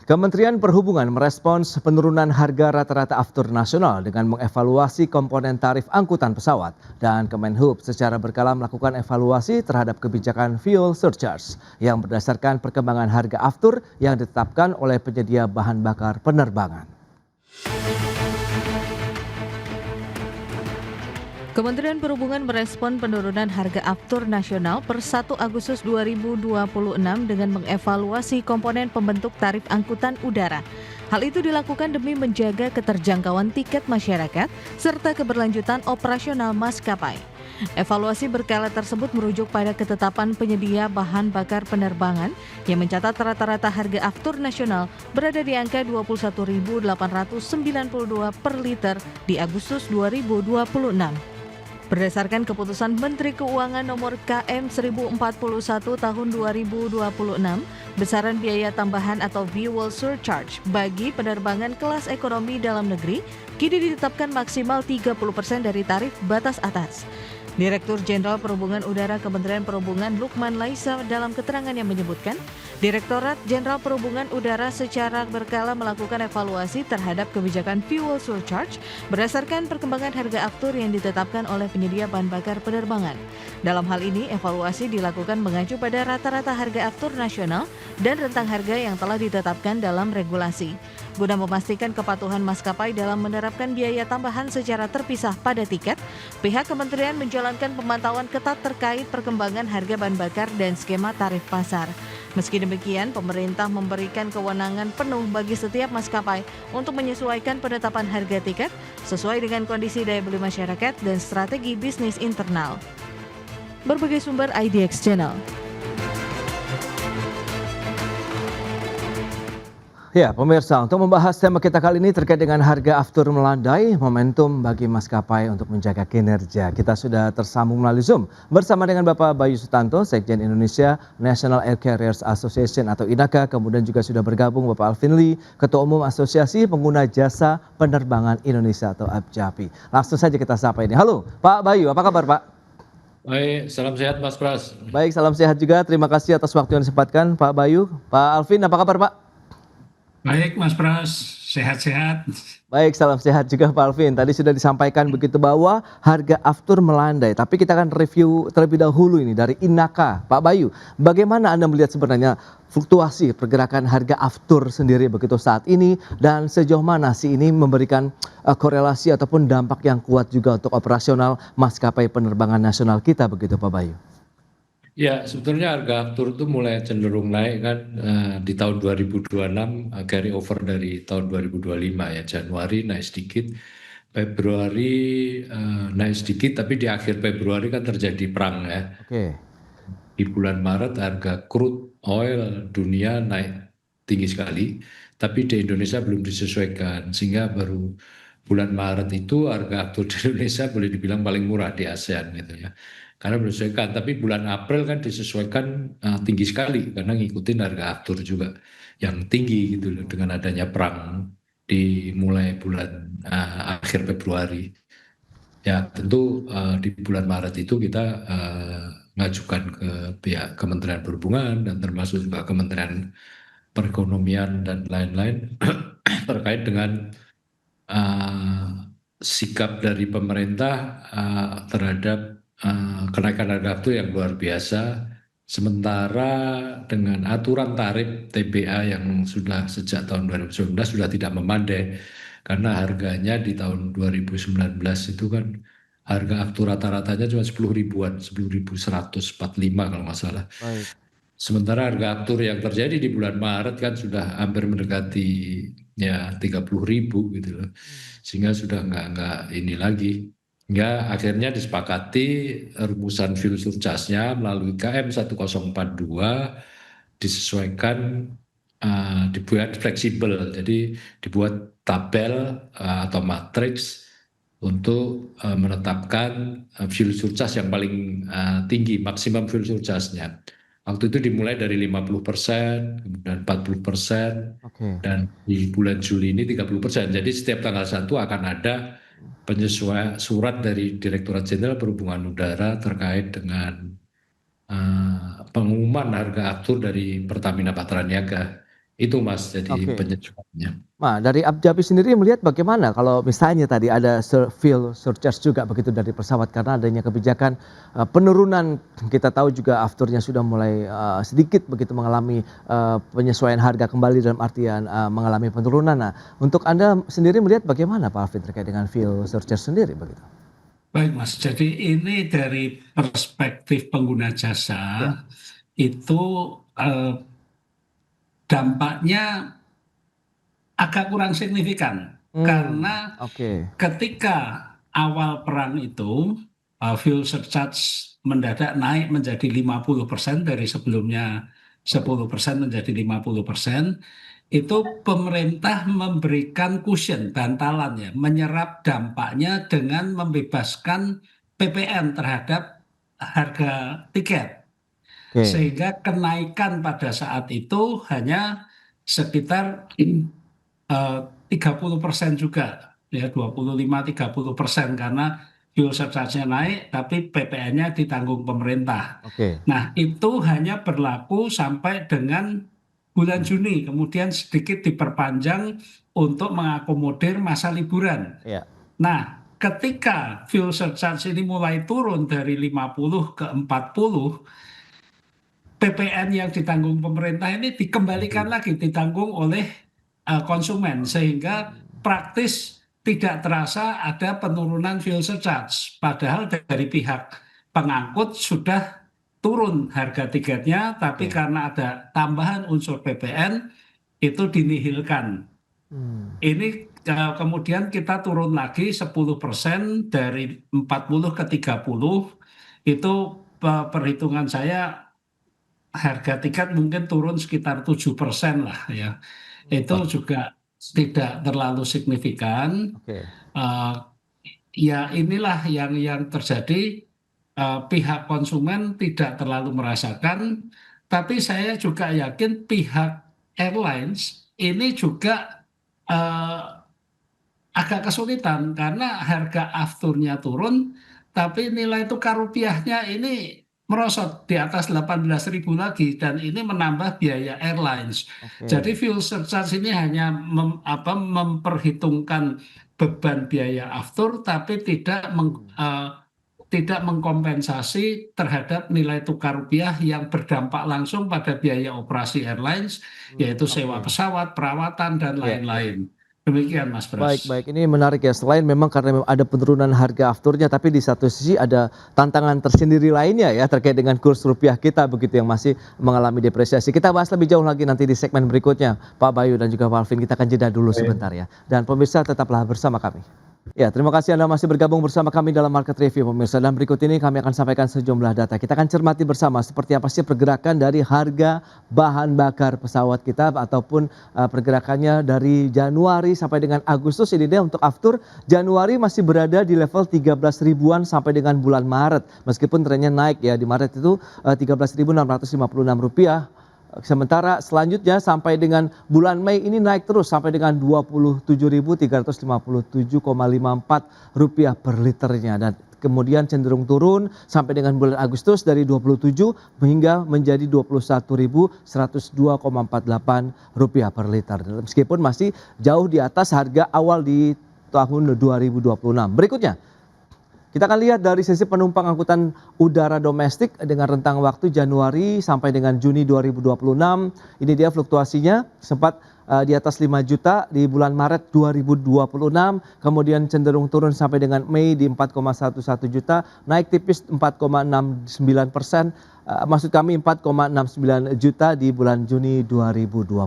Kementerian Perhubungan merespons penurunan harga rata-rata aftur nasional dengan mengevaluasi komponen tarif angkutan pesawat. Dan Kemenhub secara berkala melakukan evaluasi terhadap kebijakan fuel surcharge yang berdasarkan perkembangan harga aftur yang ditetapkan oleh penyedia bahan bakar penerbangan. Kementerian Perhubungan merespon penurunan harga aftur nasional per 1 Agustus 2026 dengan mengevaluasi komponen pembentuk tarif angkutan udara. Hal itu dilakukan demi menjaga keterjangkauan tiket masyarakat serta keberlanjutan operasional maskapai. Evaluasi berkala tersebut merujuk pada ketetapan penyedia bahan bakar penerbangan yang mencatat rata-rata harga aftur nasional berada di angka Rp21.892 per liter di Agustus 2026. Berdasarkan keputusan Menteri Keuangan nomor KM 1041 tahun 2026, besaran biaya tambahan atau fuel surcharge bagi penerbangan kelas ekonomi dalam negeri kini ditetapkan maksimal 30% dari tarif batas atas. Direktur Jenderal Perhubungan Udara Kementerian Perhubungan Lukman Laisa dalam keterangannya menyebutkan, Direktorat Jenderal Perhubungan Udara secara berkala melakukan evaluasi terhadap kebijakan fuel surcharge berdasarkan perkembangan harga aftur yang ditetapkan oleh penyedia bahan bakar penerbangan. Dalam hal ini, evaluasi dilakukan mengacu pada rata-rata harga aftur nasional dan rentang harga yang telah ditetapkan dalam regulasi. Guna memastikan kepatuhan maskapai dalam menerapkan biaya tambahan secara terpisah pada tiket, pihak kementerian menjalankan pemantauan ketat terkait perkembangan harga bahan bakar dan skema tarif pasar. Meski demikian, pemerintah memberikan kewenangan penuh bagi setiap maskapai untuk menyesuaikan penetapan harga tiket sesuai dengan kondisi daya beli masyarakat dan strategi bisnis internal. Berbagai sumber IDX Channel. Ya, pemirsa, untuk membahas tema kita kali ini terkait dengan harga aftur melandai, momentum bagi maskapai untuk menjaga kinerja. Kita sudah tersambung melalui Zoom bersama dengan Bapak Bayu Sutanto, Sekjen Indonesia National Air Carriers Association atau INACA. Kemudian juga sudah bergabung Bapak Alvin Lee, Ketua Umum Asosiasi Pengguna Jasa Penerbangan Indonesia atau APJAPI. Langsung saja kita sapa ini. Halo, Pak Bayu, apa kabar Pak? Baik, salam sehat Mas Pras. Baik, salam sehat juga. Terima kasih atas waktu yang disempatkan Pak Bayu. Pak Alvin, apa kabar Pak? Baik Mas Pras, sehat-sehat. Baik, salam sehat juga Pak Alvin. Tadi sudah disampaikan begitu bahwa harga aftur melandai. Tapi kita akan review terlebih dahulu ini dari INACA. Pak Bayu, bagaimana Anda melihat sebenarnya fluktuasi pergerakan harga aftur sendiri begitu saat ini dan sejauh mana sih ini memberikan korelasi ataupun dampak yang kuat juga untuk operasional maskapai penerbangan nasional kita begitu Pak Bayu? Ya, sebetulnya harga aftur itu mulai cenderung naik kan di tahun 2026 carry over dari tahun 2025 ya. Januari naik sedikit, Februari naik sedikit, tapi di akhir Februari kan terjadi perang ya. Oke. Di bulan Maret harga crude oil dunia naik tinggi sekali, tapi di Indonesia belum disesuaikan sehingga baru bulan Maret itu harga aftur di Indonesia boleh dibilang paling murah di ASEAN gitu ya. Karena menyesuaikan, tapi bulan April kan disesuaikan tinggi sekali karena ngikutin harga aftur juga yang tinggi gitu loh dengan adanya perang dimulai bulan akhir Februari. Ya tentu di bulan Maret itu kita mengajukan ke pihak Kementerian Perhubungan dan termasuk juga Kementerian Perekonomian dan lain-lain terkait dengan sikap dari pemerintah terhadap kenaikan harga aftur yang luar biasa, sementara dengan aturan tarif TBA yang sudah sejak tahun 2019 sudah tidak memandai karena harganya di tahun 2019 itu kan harga aftur rata-ratanya cuma 10 ribuan, 10.145 kalau nggak salah. Baik. Sementara harga aftur yang terjadi di bulan Maret kan sudah hampir mendekati ya 30.000 gitu loh, sehingga sudah nggak ini lagi. Hingga akhirnya disepakati rumusan fuel surcharge-nya melalui KM 1042 disesuaikan, dibuat fleksibel, jadi dibuat tabel atau matriks untuk menetapkan fuel surcharge yang paling tinggi, maksimum fuel surcharge-nya. Waktu itu dimulai dari 50%, kemudian 40%, Oke. dan di bulan Juli ini 30%. Jadi setiap tanggal 1 akan ada penyesuaian surat dari Direktorat Jenderal Perhubungan Udara terkait dengan pengumuman harga aftur dari Pertamina Patraniaga Itu Mas jadi Oke. penyesuaiannya. Nah, dari Abjabi sendiri melihat bagaimana kalau misalnya tadi ada fuel surcharge juga begitu dari pesawat karena adanya kebijakan, penurunan kita tahu juga afturnya sudah mulai, sedikit begitu mengalami, penyesuaian harga kembali dalam artian, mengalami penurunan. Nah, untuk Anda sendiri melihat bagaimana Pak Alvin terkait dengan fuel surcharge sendiri begitu? Baik Mas, jadi ini dari perspektif pengguna jasa Ya. itu eh, dampaknya agak kurang signifikan karena Oke. ketika awal perang itu fuel surcharge mendadak naik menjadi 50% dari sebelumnya Oke. 10% menjadi 50%. Itu pemerintah memberikan cushion, bantalan ya, menyerap dampaknya dengan membebaskan PPN terhadap harga tiket. Oke. Sehingga kenaikan pada saat itu hanya sekitar 30% juga, ya 25-30% karena fuel surcharge-nya naik, tapi PPN-nya ditanggung pemerintah. Oke. Nah, itu hanya berlaku sampai dengan bulan Juni, kemudian sedikit diperpanjang untuk mengakomodir masa liburan. Iya. Nah, ketika fuel surcharge ini mulai turun dari 50 ke 40, PPN yang ditanggung pemerintah ini dikembalikan lagi, ditanggung oleh konsumen, sehingga praktis tidak terasa ada penurunan fuel surcharge. Padahal dari pihak pengangkut sudah turun harga tiketnya, tapi Oke. karena ada tambahan unsur PPN, itu dinihilkan. Mmm. Ini kemudian kita turun lagi 10% dari 40 ke 30, itu perhitungan saya harga tiket mungkin turun sekitar 7% lah ya. Itu Wah, juga tidak terlalu signifikan. Oke. Eh, Ya inilah yang terjadi. Pihak konsumen tidak terlalu merasakan, tapi saya juga yakin pihak airlines ini juga eh, agak kesulitan karena harga afturnya turun, tapi nilai tukar rupiahnya ini merosot di atas 18.000 lagi dan ini menambah biaya airlines. Jadi Oke. fuel surcharge ini hanya memperhitungkan beban biaya aftur, tapi tidak mengkompensasi terhadap nilai tukar rupiah yang berdampak langsung pada biaya operasi airlines, yaitu sewa Oke. pesawat, perawatan, dan Iya, iya. lain-lain. Demikian, Mas Baik, Bras. baik, ini menarik ya, selain memang karena ada penurunan harga afturnya, tapi di satu sisi ada tantangan tersendiri lainnya ya, terkait dengan kurs rupiah kita begitu yang masih mengalami depresiasi. Kita bahas lebih jauh lagi nanti di segmen berikutnya, Pak Bayu dan juga Pak Alvin, kita akan jeda dulu sebentar ya. Dan pemirsa tetaplah bersama kami. Ya, terima kasih Anda masih bergabung bersama kami dalam Market Review pemirsa. Dan berikut ini kami akan sampaikan sejumlah data. Kita akan cermati bersama seperti apa sih pergerakan dari harga bahan bakar pesawat kita ataupun pergerakannya dari Januari sampai dengan Agustus. Ini dia untuk aftur. Januari masih berada di level 13 ribuan sampai dengan bulan Maret. Meskipun trennya naik ya, di Maret itu 13.656 rupiah. Sementara selanjutnya sampai dengan bulan Mei ini naik terus sampai dengan Rp27.357,54 per liternya, dan kemudian cenderung turun sampai dengan bulan Agustus dari 27 hingga menjadi Rp21.102,48 per liter. Meskipun masih jauh di atas harga awal di tahun 2026. Berikutnya kita akan lihat dari sisi penumpang angkutan udara domestik dengan rentang waktu Januari sampai dengan Juni 2026. Ini dia fluktuasinya sempat di atas 5 juta di bulan Maret 2026, kemudian cenderung turun sampai dengan Mei di 4,11 juta, naik tipis 4,69%, maksud kami 4,69 juta di bulan Juni 2026.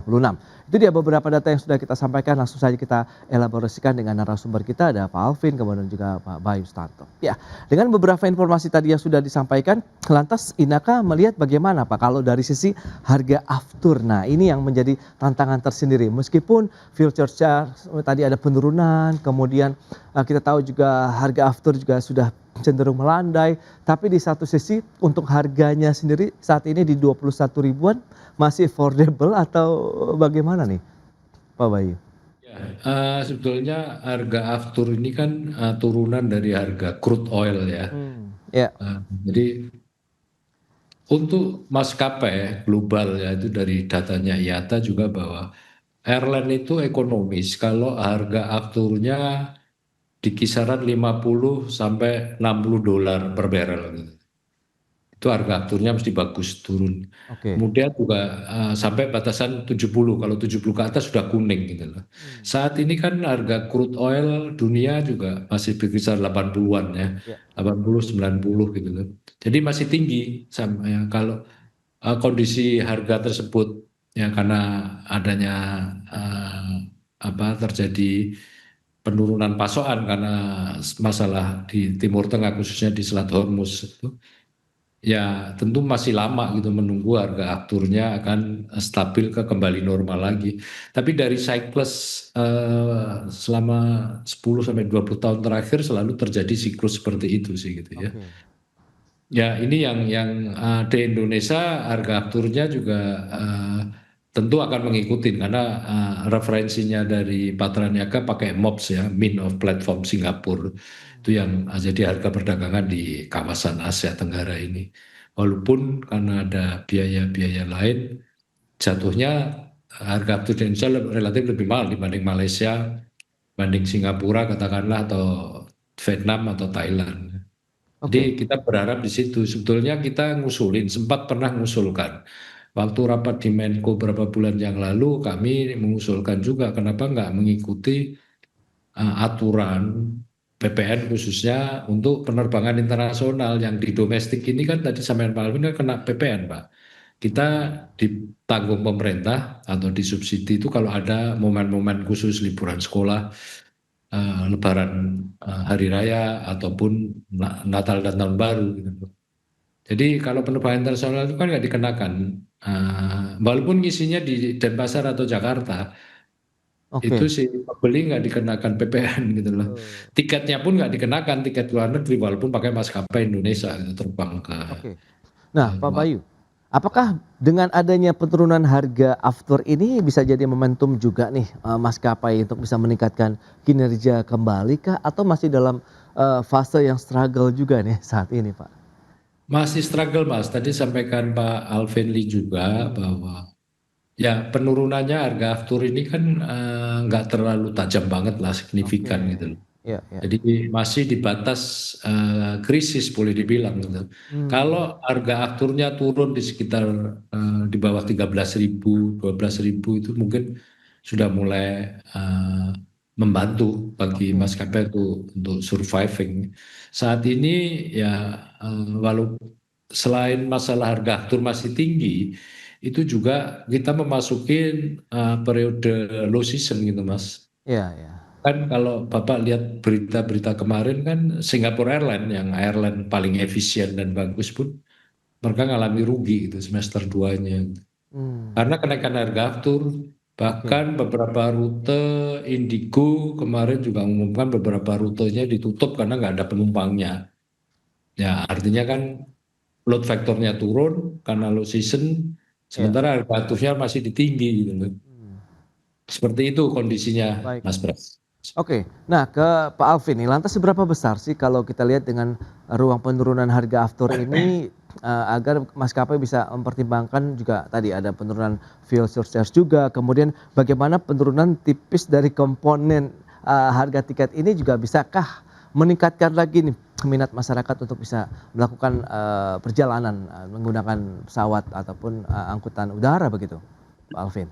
Itu dia beberapa data yang sudah kita sampaikan, langsung saja kita elaborasikan dengan narasumber kita, ada Pak Alvin, kemudian juga Pak Bayu Stanto. Ya, dengan beberapa informasi tadi yang sudah disampaikan, lantas Inaka melihat bagaimana Pak kalau dari sisi harga aftur. Nah, ini yang menjadi tantangan tersendiri. Meskipun fuel surcharge tadi ada penurunan, kemudian kita tahu juga harga aftur juga sudah cenderung melandai, tapi di satu sisi untuk harganya sendiri saat ini di 21 ribuan masih affordable atau bagaimana nih Pak Bayu? ya, sebetulnya harga aftur ini kan turunan dari harga crude oil ya. Ya. Jadi Untuk maskapai global ya itu dari datanya IATA juga bahwa airline itu ekonomis kalau harga afturnya di kisaran 50 sampai 60 dolar per barrel gitu. Itu harga afturnya mesti bagus turun. Oke. Kemudian juga sampai batasan 70, kalau 70 ke atas sudah kuning gitu loh. Hmm. Saat ini kan harga crude oil dunia juga masih berkisar 80-an ya, Ya. 80 90 gitu loh. Jadi masih tinggi sama ya kalau kondisi harga tersebut ya karena adanya terjadi penurunan pasokan karena masalah di Timur Tengah khususnya di Selat Hormuz itu ya tentu masih lama gitu menunggu harga afturnya akan stabil ke kembali normal lagi. Tapi dari siklus selama 10 sampai 20 tahun terakhir selalu terjadi siklus seperti itu sih gitu ya. Oke. Ya ini yang di Indonesia harga afturnya juga tentu akan mengikuti karena referensinya dari Patra Niaga pakai MOPS ya, Mean of Platform Singapura. Itu yang jadi harga perdagangan di kawasan Asia Tenggara ini. Walaupun karena ada biaya-biaya lain, jatuhnya harga aftur di Indonesia relatif lebih mahal dibanding Malaysia, dibanding Singapura katakanlah atau Vietnam atau Thailand. Jadi Oke. kita berharap di situ. Sebetulnya kita ngusulin, sempat pernah ngusulkan. Waktu rapat di Menko beberapa bulan yang lalu, kami mengusulkan juga kenapa nggak mengikuti aturan PPN khususnya untuk penerbangan internasional yang di domestik ini kan tadi sampai Pak Alvin kan kena PPN Pak. Kita ditanggung pemerintah atau disubsidi itu kalau ada momen-momen khusus liburan sekolah, Lebaran, Hari Raya ataupun Natal dan Tahun Baru gitu. Jadi kalau penerbangan internasional itu kan nggak dikenakan, walaupun ngisinya di Denpasar atau Jakarta, itu Oke. si pembeli nggak dikenakan PPN gitu loh. Betul. Tiketnya pun nggak dikenakan tiket luar negeri walaupun pakai maskapai Indonesia gitu, terbang ke Oke. Nah, Pak luar. Bayu, apakah dengan adanya penurunan harga aftur ini bisa jadi momentum juga nih maskapai untuk bisa meningkatkan kinerja kembali kah atau masih dalam fase yang struggle juga nih saat ini, Pak? Masih struggle Mas. Tadi sampaikan Pak Alvin Lee juga bahwa ya penurunannya harga aftur ini kan nggak terlalu tajam banget lah, Oke. signifikan gitu loh. Ya, ya. Jadi masih di batas krisis boleh dibilang gitu. Hmm. Kalau harga afturnya turun di sekitar di bawah 13.000, 12.000 itu mungkin sudah mulai membantu bagi Oke. maskapai untuk surviving. Saat ini ya walau selain masalah harga aftur masih tinggi, itu juga kita memasuki periode low season gitu Mas. Ya, ya. Kan kalau Bapak lihat berita-berita kemarin kan Singapore Airlines yang airline paling efisien dan bagus pun mereka ngalami rugi itu semester 2-nya. Hmm. Karena kenaikan harga aftur, Oke. bahkan beberapa rute Indigo kemarin juga mengumumkan beberapa rutenya ditutup karena nggak ada penumpangnya. Ya artinya kan load factornya turun karena low season, Ya. sementara harga afturnya masih tinggi gitu loh. Hmm. Seperti itu kondisinya Baik. Mas Pras. Oke, nah ke Pak Alvin nih, lantas seberapa besar sih kalau kita lihat dengan ruang penurunan harga aftur ini agar maskapai bisa mempertimbangkan juga tadi ada penurunan fuel surcharge juga, kemudian bagaimana penurunan tipis dari komponen harga tiket ini juga bisakah meningkatkan lagi nih minat masyarakat untuk bisa melakukan perjalanan menggunakan pesawat ataupun angkutan udara begitu, Pak Alvin?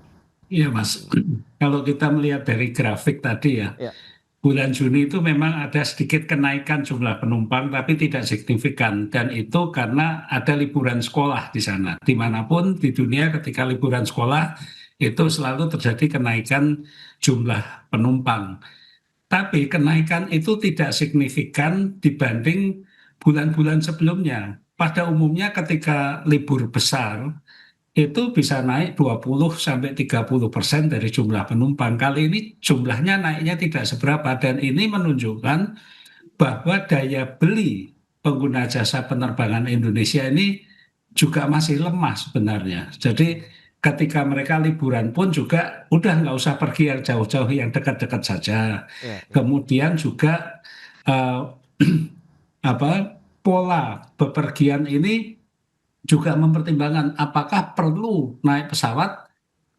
Iya, Mas. Kalau kita melihat dari grafik tadi ya, Ya, bulan Juni itu memang ada sedikit kenaikan jumlah penumpang, tapi tidak signifikan. Dan itu karena ada liburan sekolah di sana. Dimanapun di dunia ketika liburan sekolah, itu selalu terjadi kenaikan jumlah penumpang. Tapi kenaikan itu tidak signifikan dibanding bulan-bulan sebelumnya. Pada umumnya ketika libur besar, itu bisa naik 20 sampai 30% dari jumlah penumpang. Kali ini jumlahnya naiknya tidak seberapa dan ini menunjukkan bahwa daya beli pengguna jasa penerbangan Indonesia ini juga masih lemah sebenarnya. Jadi ketika mereka liburan pun juga udah nggak usah pergi yang jauh-jauh, yang dekat-dekat saja. ya, ya. Kemudian juga eh, apa pola bepergian ini juga mempertimbangkan apakah perlu naik pesawat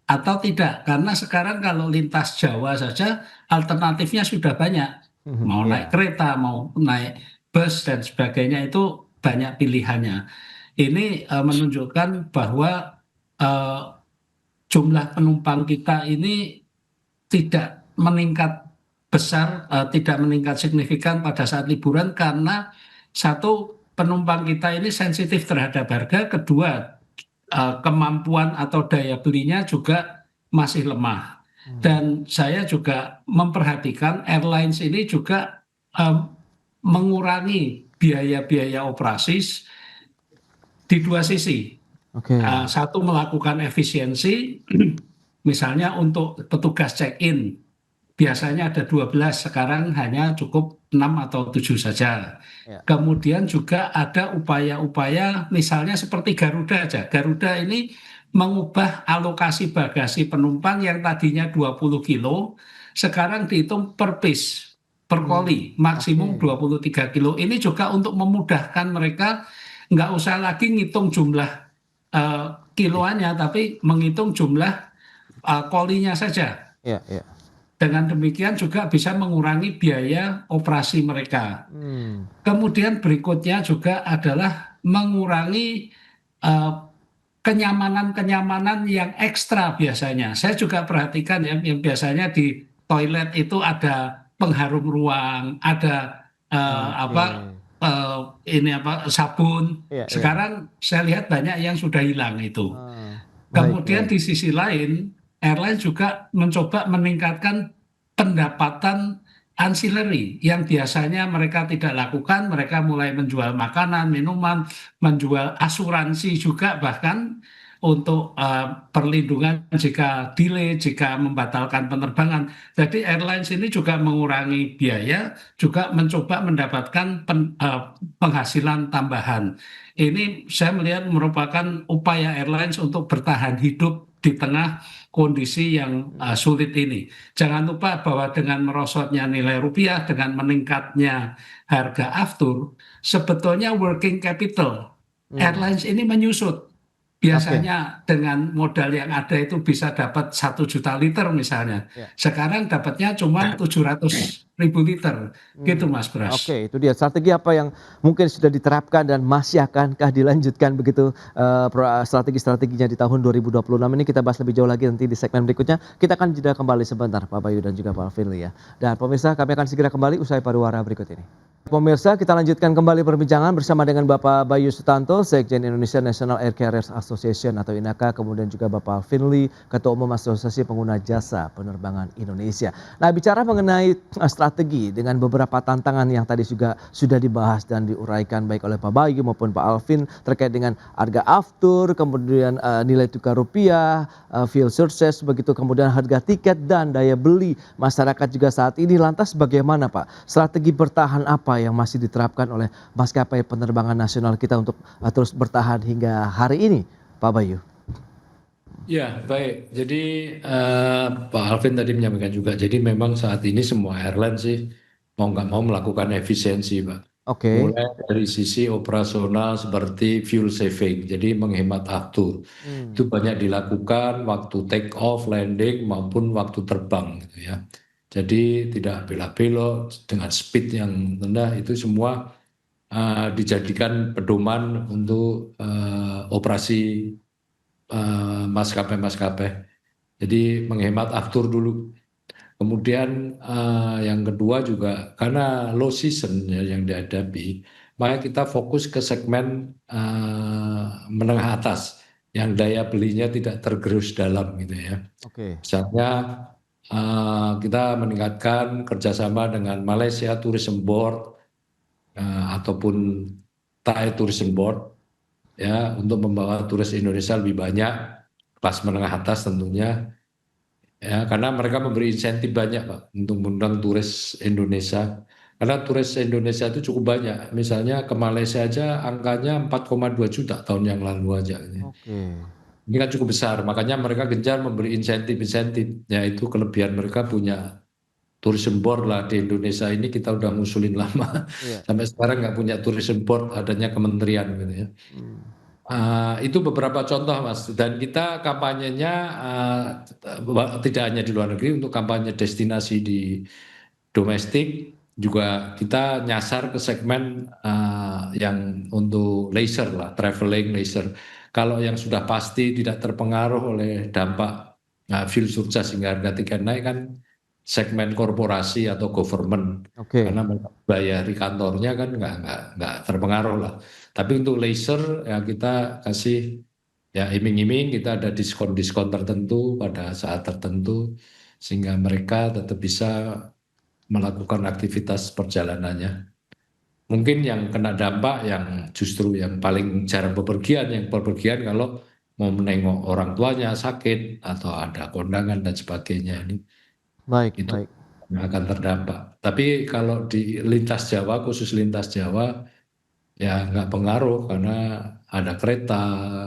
atau tidak. Karena sekarang kalau lintas Jawa saja alternatifnya sudah banyak. Mau naik Iya, kereta, mau naik bus dan sebagainya itu banyak pilihannya. Ini menunjukkan bahwa eh, jumlah penumpang kita ini tidak meningkat besar, tidak meningkat signifikan pada saat liburan karena satu, penumpang kita ini sensitif terhadap harga, kedua, kemampuan atau daya belinya juga masih lemah. hmm, Dan saya juga memperhatikan airlines ini juga mengurangi biaya-biaya operasi di dua sisi. oke, Satu, melakukan efisiensi, misalnya untuk petugas check-in biasanya ada 12, sekarang hanya cukup 6 atau 7 saja. ya, Kemudian juga ada upaya-upaya misalnya seperti Garuda aja. Garuda ini mengubah alokasi bagasi penumpang yang tadinya 20 kilo, sekarang dihitung per piece, per koli, oke, maksimum 23 kilo. Ini juga untuk memudahkan mereka, nggak usah lagi ngitung jumlah eh, kiloannya, tapi menghitung jumlah kolinya saja. ya, ya, Dengan demikian juga bisa mengurangi biaya operasi mereka. hmm, Kemudian berikutnya juga adalah mengurangi eh, kenyamanan-kenyamanan yang ekstra biasanya. Saya juga perhatikan ya, yang biasanya di toilet itu ada pengharum ruang, ada oke, eh, ini apa sabun. iya, iya, Sekarang saya lihat banyak yang sudah hilang itu. ah, baik, Kemudian baik, di sisi lain, airline juga mencoba meningkatkan pendapatan ancillary yang biasanya mereka tidak lakukan. Mereka mulai menjual makanan, minuman, menjual asuransi juga bahkan untuk perlindungan jika delay, jika membatalkan penerbangan. Jadi airlines ini juga mengurangi biaya, juga mencoba mendapatkan penghasilan tambahan. Ini saya melihat merupakan upaya airlines untuk bertahan hidup di tengah kondisi yang sulit ini. Jangan lupa bahwa dengan merosotnya nilai rupiah, dengan meningkatnya harga aftur, sebetulnya working capital hmm, airlines ini menyusut. oke, Biasanya dengan modal yang ada itu bisa dapat 1 juta liter misalnya. ya. Sekarang dapatnya cuma 700.000 liter. Gitu Hmm, Mas Bras. oke, itu dia strategi apa yang mungkin sudah diterapkan dan masih akankah dilanjutkan begitu strategi-strateginya di tahun 2026 ini kita bahas lebih jauh lagi nanti di segmen berikutnya. Kita akan jeda kembali sebentar Pak Bayu dan juga Pak Firly ya. Dan pemirsa kami akan segera kembali usai pariwara berikut ini. Pemirsa kita lanjutkan kembali perbincangan bersama dengan Bapak Bayu Sutanto, Sekjen Indonesia National Air Carriers Association atau INACA, kemudian juga Bapak Firly, Ketua Umum Asosiasi Pengguna Jasa Penerbangan Indonesia. Nah, bicara mengenai strategi dengan beberapa tantangan yang tadi juga sudah dibahas dan diuraikan baik oleh Pak Bayu maupun Pak Alvin terkait dengan harga aftur, kemudian nilai tukar rupiah, fuel surcharge, begitu kemudian harga tiket dan daya beli masyarakat juga saat ini. Lantas bagaimana Pak? Strategi bertahan apa yang masih diterapkan oleh maskapai penerbangan nasional kita untuk terus bertahan hingga hari ini, Pak Bayu? Ya, baik. Jadi Pak Alvin tadi menyampaikan juga. Jadi memang saat ini semua airline sih mau nggak mau melakukan efisiensi, Pak. Oke. Mulai dari sisi operasional seperti fuel saving, jadi menghemat aftur. Hmm, Itu banyak dilakukan waktu take off, landing maupun waktu terbang, gitu ya. Jadi tidak belok-belok dengan speed yang rendah itu semua dijadikan pedoman untuk operasi maskapai-maskapai. Jadi menghemat aftur dulu. Kemudian yang kedua juga karena low season ya, yang dihadapi, maka kita fokus ke segmen menengah atas yang daya belinya tidak tergerus dalam gitu ya. oke. Misalnya kita meningkatkan kerjasama dengan Malaysia Tourism Board ataupun Thai Tourism Board ya untuk membawa turis Indonesia lebih banyak, kelas menengah atas tentunya ya karena mereka memberi insentif banyak Pak untuk mengundang turis Indonesia. Karena turis Indonesia itu cukup banyak. Misalnya ke Malaysia aja angkanya 4,2 juta tahun yang lalu aja. Oke. Ini kan cukup besar, makanya mereka gencar memberi insentif-insentif. Yaitu kelebihan mereka punya tourism board lah di Indonesia ini kita udah ngusulin lama. Iya. Sampai sekarang nggak punya tourism board, adanya kementerian gitu ya. Hmm. Itu beberapa contoh Mas, dan kita kampanyenya tidak hanya di luar negeri, untuk kampanye destinasi di domestik juga kita nyasar ke segmen yang untuk leisure lah, traveling leisure. Kalau yang sudah pasti tidak terpengaruh oleh dampak fuel surcharge sehingga harga tiket naik kan segmen korporasi atau government, Oke, karena bayari kantornya kan nggak terpengaruh lah. Tapi untuk leisure ya kita kasih ya iming-iming, kita ada diskon-diskon tertentu pada saat tertentu sehingga mereka tetap bisa melakukan aktivitas perjalanannya. Mungkin yang kena dampak yang justru yang paling jarang bepergian, yang bepergian kalau mau menengok orang tuanya sakit atau ada kondangan dan sebagainya, ini baik, itu baik. yang akan terdampak. Tapi kalau di lintas Jawa, khusus lintas Jawa, ya nggak pengaruh karena ada kereta,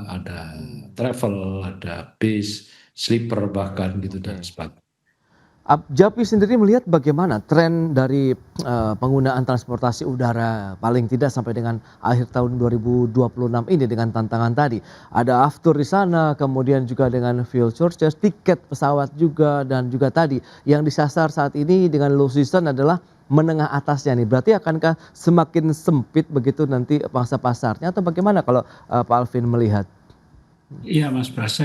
ada travel, ada bis, sleeper bahkan gitu dan Oke. sebagainya. Japi sendiri melihat bagaimana tren dari penggunaan transportasi udara paling tidak sampai dengan akhir tahun 2026 ini dengan tantangan tadi. Ada aftur di sana, kemudian juga dengan fuel surcharge, tiket pesawat juga, dan juga tadi yang disasar saat ini dengan low season adalah menengah atasnya nih. Berarti akankah semakin sempit begitu nanti pangsa pasarnya atau bagaimana kalau Pak Alvin melihat? Iya Mas Pras,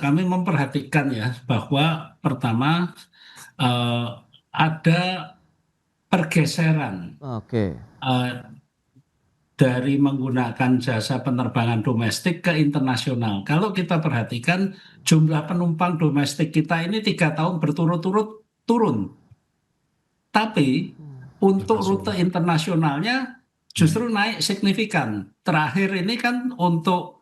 kami memperhatikan ya bahwa pertama eh, ada pergeseran Oke, eh, dari menggunakan jasa penerbangan domestik ke internasional. Kalau kita perhatikan jumlah penumpang domestik kita ini 3 tahun berturut-turut turun, tapi untuk rute Internasional. internasionalnya justru naik signifikan. Terakhir ini kan untuk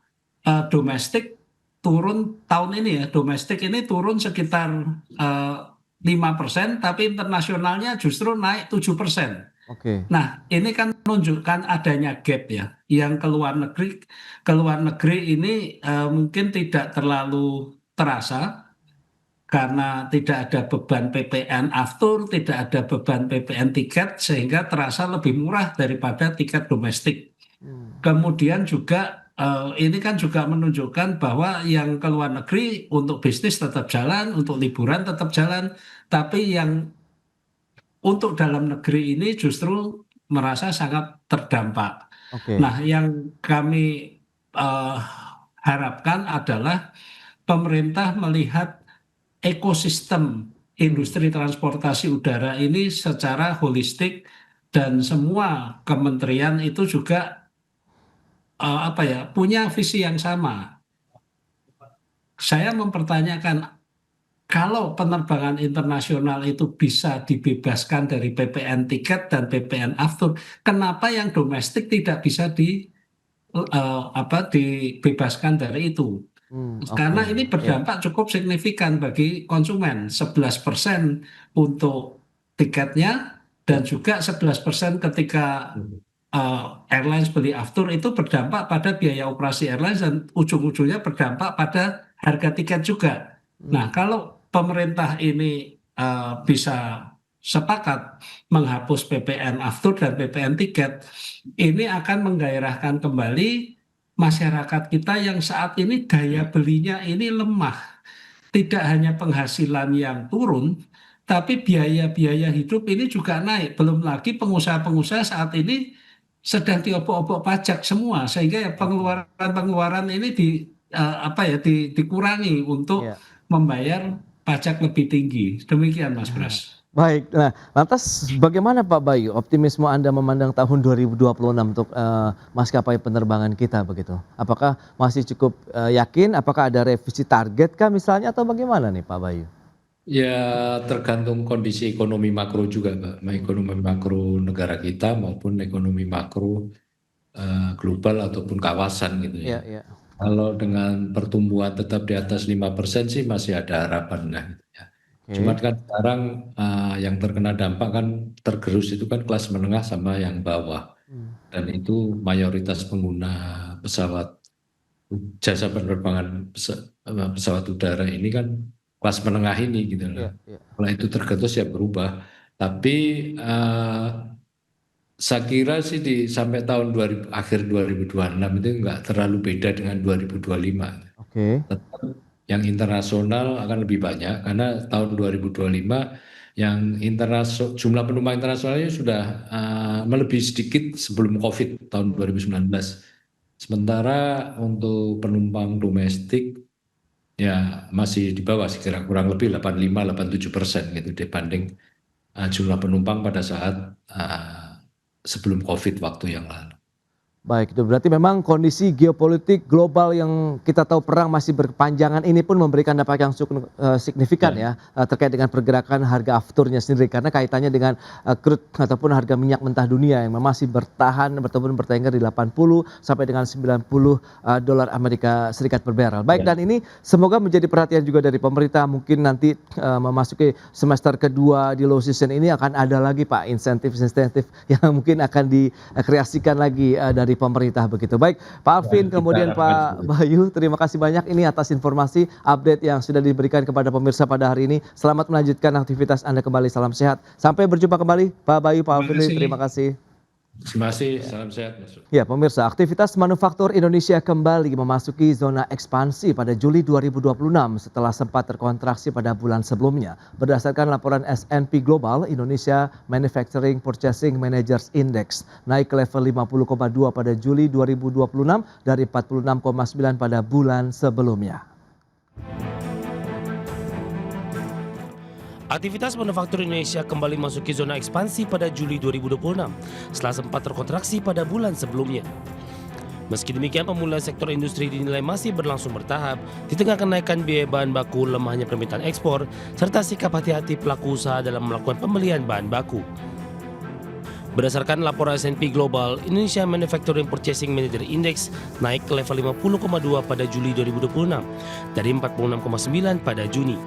domestik turun tahun ini ya, domestik ini turun sekitar eh, 5%, tapi internasionalnya justru naik 7%. oke. Nah, ini kan menunjukkan adanya gap ya, yang ke luar negeri ini mungkin tidak terlalu terasa karena tidak ada beban PPN aftur, tidak ada beban PPN tiket, sehingga terasa lebih murah daripada tiket domestik. Hmm, Kemudian juga ini kan juga menunjukkan bahwa yang ke luar negeri untuk bisnis tetap jalan, untuk liburan tetap jalan, tapi yang untuk dalam negeri ini justru merasa sangat terdampak. oke. Nah, yang kami eh, harapkan adalah pemerintah melihat ekosistem Hmm, industri transportasi udara ini secara holistik, dan semua kementerian itu juga apa ya, punya visi yang sama. Saya mempertanyakan, kalau penerbangan internasional itu bisa dibebaskan dari PPN tiket dan PPN aftur, kenapa yang domestik tidak bisa dibebaskan dari itu? oke. Karena ini Ya. berdampak cukup signifikan bagi konsumen, 11% untuk tiketnya, dan Ya. juga 11% ketika airlines beli aftur, itu berdampak pada biaya operasi airlines, dan ujung-ujungnya berdampak pada harga tiket juga. Nah, Hmm, kalau pemerintah ini bisa sepakat menghapus PPN aftur dan PPN tiket, ini akan menggairahkan kembali masyarakat kita yang saat ini daya belinya ini lemah. Tidak hanya penghasilan yang turun, tapi biaya-biaya hidup ini juga naik. Belum lagi pengusaha-pengusaha saat ini sedang diobok-obok pajak semua, sehingga ya oke. pengeluaran-pengeluaran ini dikurangi untuk Ya. membayar pajak lebih tinggi. Demikian Mas Bras. Baik. Nah, lantas bagaimana Pak Bayu optimisme Anda memandang tahun 2026 untuk maskapai penerbangan kita begitu? Apakah masih cukup yakin? Apakah ada revisi target kah misalnya atau bagaimana nih Pak Bayu? Ya tergantung kondisi ekonomi makro juga, Pak. Hmm, Ekonomi makro negara kita maupun ekonomi makro global ataupun kawasan gitu ya. iya, iya. Kalau dengan pertumbuhan tetap di atas 5% sih masih ada harapan lah gitu ya. Cuman Oke. kan sekarang yang terkena dampak kan tergerus itu kan kelas menengah sama yang bawah. Hmm, Dan itu mayoritas pengguna pesawat, jasa penerbangan pesawat udara ini kan kelas menengah ini gitu loh. iya, iya. Kalau itu tergerus ya berubah. Tapi saya kira sih sampai tahun akhir 2026 itu nggak terlalu beda dengan 2025. Oke. Tetap yang internasional akan lebih banyak karena tahun 2025 yang jumlah penumpang internasionalnya sudah melebihi sedikit sebelum COVID tahun 2019. Sementara untuk penumpang domestik ya masih di bawah sekitar kurang lebih 85-87% gitu dibanding jumlah penumpang pada saat sebelum COVID waktu yang lalu. Baik, itu berarti memang kondisi geopolitik global yang kita tahu perang masih berkepanjangan ini pun memberikan dampak yang signifikan ya terkait dengan pergerakan harga afturnya sendiri karena kaitannya dengan crude ataupun harga minyak mentah dunia yang masih bertahan bertemu bertengger di 80 sampai dengan 90 dolar Amerika Serikat per barrel. Baik, dan ini semoga menjadi perhatian juga dari pemerintah mungkin nanti memasuki semester kedua di low season ini akan ada lagi Pak insentif-insentif yang mungkin akan dikreasikan lagi dari pemerintah begitu. Baik, Pak Alvin, kemudian Pak Bayu, terima kasih banyak ini atas informasi update yang sudah diberikan kepada pemirsa pada hari ini. Selamat melanjutkan aktivitas Anda kembali, salam sehat. Sampai berjumpa kembali, Pak Bayu, Pak Alvin, terima kasih. Terima kasih, salam sehat. Ya pemirsa, aktivitas manufaktur Indonesia kembali memasuki zona ekspansi pada Juli 2026 setelah sempat terkontraksi pada bulan sebelumnya. Berdasarkan laporan S&P Global, Indonesia Manufacturing Purchasing Managers Index naik ke level 50,2 pada Juli 2026 dari 46,9 pada bulan sebelumnya. Aktivitas manufaktur Indonesia kembali memasuki zona ekspansi pada Juli 2026 setelah sempat terkontraksi pada bulan sebelumnya. Meski demikian, pemulihan sektor industri dinilai masih berlangsung bertahap di tengah kenaikan biaya bahan baku, lemahnya permintaan ekspor, serta sikap hati-hati pelaku usaha dalam melakukan pembelian bahan baku. Berdasarkan laporan S&P Global, Indonesia Manufacturing Purchasing Manager Index naik ke level 50,2 pada Juli 2026 dari 46,9 pada Juni.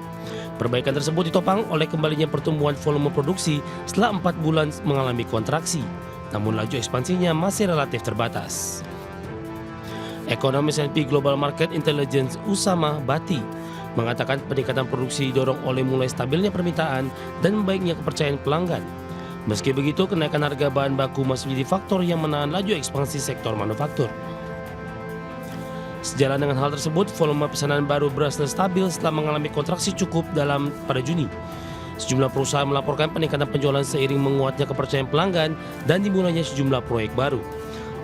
Perbaikan tersebut ditopang oleh kembalinya pertumbuhan volume produksi setelah 4 bulan mengalami kontraksi, namun laju ekspansinya masih relatif terbatas. Ekonomis S&P Global Market Intelligence Usama Bati mengatakan peningkatan produksi didorong oleh mulai stabilnya permintaan dan membaiknya kepercayaan pelanggan. Meski begitu, kenaikan harga bahan baku masih menjadi faktor yang menahan laju ekspansi sektor manufaktur. Sejalan dengan hal tersebut, volume pesanan baru beras stabil setelah mengalami kontraksi cukup dalam pada Juni. Sejumlah perusahaan melaporkan peningkatan penjualan seiring menguatnya kepercayaan pelanggan dan dimulainya sejumlah proyek baru.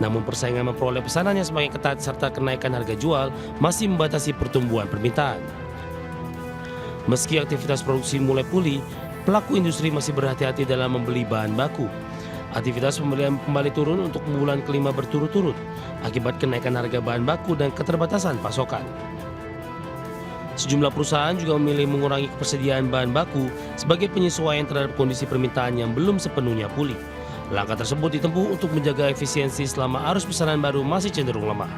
Namun persaingan memperoleh pesanan yang semakin ketat serta kenaikan harga jual masih membatasi pertumbuhan permintaan. Meski aktivitas produksi mulai pulih, pelaku industri masih berhati-hati dalam membeli bahan baku. Aktivitas pembelian kembali turun untuk bulan kelima berturut-turut akibat kenaikan harga bahan baku dan keterbatasan pasokan. Sejumlah perusahaan juga memilih mengurangi ketersediaan bahan baku sebagai penyesuaian terhadap kondisi permintaan yang belum sepenuhnya pulih. Langkah tersebut ditempuh untuk menjaga efisiensi selama arus pesanan baru masih cenderung lemah.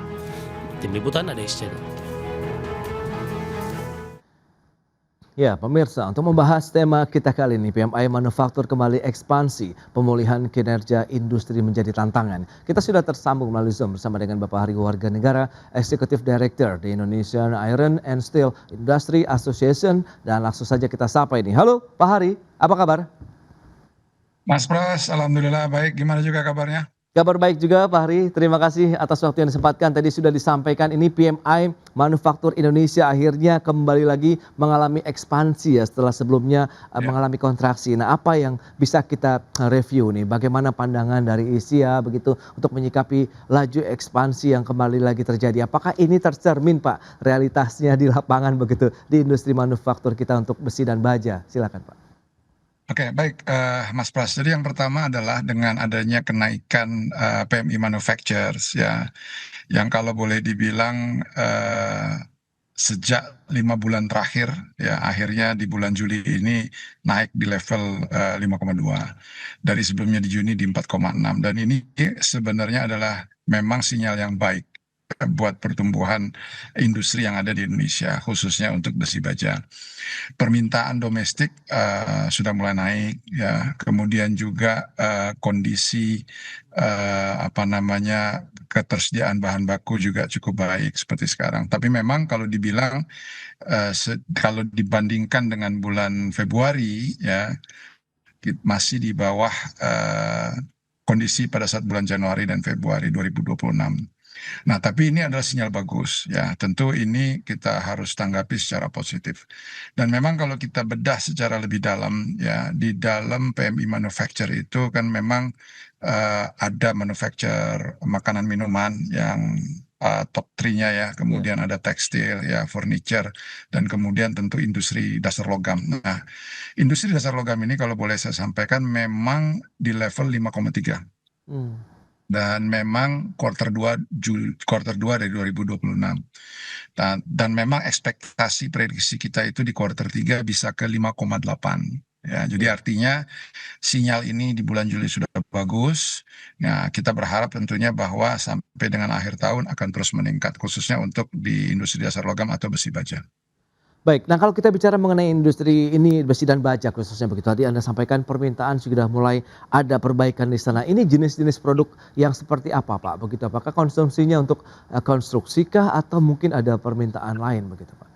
Tim Liputan ADX Channel. Ya pemirsa, untuk membahas tema kita kali ini, PMI Manufaktur kembali ekspansi, pemulihan kinerja industri menjadi tantangan. Kita sudah tersambung melalui Zoom bersama dengan Bapak Hari Warga Negara, Executive Director di Indonesian Iron and Steel Industry Association, dan langsung saja kita sapa ini. Halo Pak Hari, apa kabar? Mas Pras, alhamdulillah baik. Gimana juga kabarnya? Kabar baik juga Pak Hari, terima kasih atas waktu yang disempatkan. Tadi sudah disampaikan ini PMI Manufaktur Indonesia akhirnya kembali lagi mengalami ekspansi ya setelah sebelumnya mengalami kontraksi. Nah apa yang bisa kita review nih, bagaimana pandangan dari ISIA begitu untuk menyikapi laju ekspansi yang kembali lagi terjadi. Apakah ini tercermin Pak realitasnya di lapangan begitu di industri manufaktur kita untuk besi dan baja? Silakan Pak. Oke, baik Mas Pras. Jadi yang pertama adalah dengan adanya kenaikan PMI Manufactures ya, yang kalau boleh dibilang sejak 5 bulan terakhir ya, akhirnya di bulan Juli ini naik di level 5,2 dari sebelumnya di Juni di 4,6, dan ini sebenarnya adalah memang sinyal yang baik buat pertumbuhan industri yang ada di Indonesia, khususnya untuk besi baja. Permintaan domestik sudah mulai naik ya, kemudian juga kondisi ketersediaan bahan baku juga cukup baik seperti sekarang. Tapi memang kalau dibilang kalau dibandingkan dengan bulan Februari ya, masih di bawah kondisi pada saat bulan Januari dan Februari 2026. Nah, tapi ini adalah sinyal bagus ya. Tentu ini kita harus tanggapi secara positif. Dan memang kalau kita bedah secara lebih dalam ya, di dalam PMI manufacture itu kan memang ada manufacture makanan minuman yang top 3-nya ya, kemudian ada tekstil ya, furniture, dan kemudian tentu industri dasar logam. Nah, industri dasar logam ini kalau boleh saya sampaikan memang di level 5,3. Dan memang kuartal 2 dari 2026. Dan memang ekspektasi prediksi kita itu di kuartal 3 bisa ke 5,8. Ya, jadi artinya sinyal ini di bulan Juli sudah bagus. Nah, kita berharap tentunya bahwa sampai dengan akhir tahun akan terus meningkat, khususnya untuk di industri dasar logam atau besi baja. Baik, nah kalau kita bicara mengenai industri ini besi dan baja khususnya begitu, tadi Anda sampaikan permintaan sudah mulai ada perbaikan di sana. Ini jenis-jenis produk yang seperti apa Pak? Begitu, apakah konsumsinya untuk konstruksi kah atau mungkin ada permintaan lain begitu Pak?